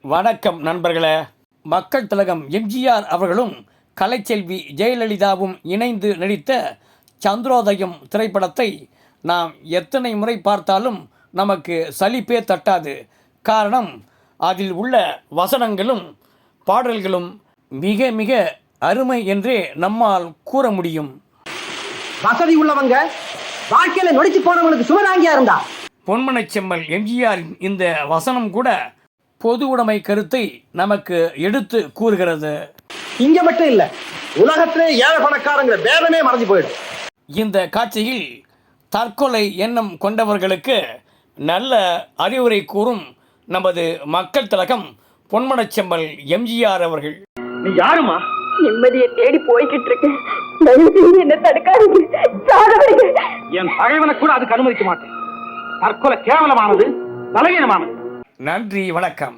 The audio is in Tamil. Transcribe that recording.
வணக்கம் நண்பர்களே. மக்கள் திலகம் எம்ஜிஆர் அவர்களும் கலைச்செல்வி ஜெயலலிதாவும் இணைந்து நடித்த சந்திரோதயம் திரைப்படத்தை நாம் எத்தனை முறை பார்த்தாலும் நமக்கு சலிப்பே தட்டாது. காரணம், அதில் உள்ள வசனங்களும் பாடல்களும் மிக மிக அருமை என்றே நம்மால் கூற முடியும். வசதி உள்ளவங்க வாழ்க்கையில நொடிச்சு போனவங்களுக்கு சுவராங்கியா இருந்தா பொன்மனச் செம்மல் எம்ஜிஆரின் இந்த வசனம் கூட பொது உடைமை கருத்தை நமக்கு எடுத்து கூறுகிறது. இங்க மட்டும் இல்ல, உலகத்திலே ஏழை பணக்காரங்கிற பேதமே மறைஞ்சு போயிடும். இந்த காட்சியில் தற்கொலை எண்ணம் கொண்டவர்களுக்கு நல்ல அறிவுரை கூறும் நமது மக்கள் திலகம் பொன்மனச் செம்மல் எம்ஜிஆர் அவர்கள். நீ யாருமா? நிம்மதியை தேடி போய்கிட்டு இருக்கேன். என்ன தடுக்காதீங்க. என் பகைவனை கூட அதுக்கு அனுமதிக்க மாட்டேன். தற்கொலை கேவலமானது, பலவீனமானது. நன்றி, வணக்கம்.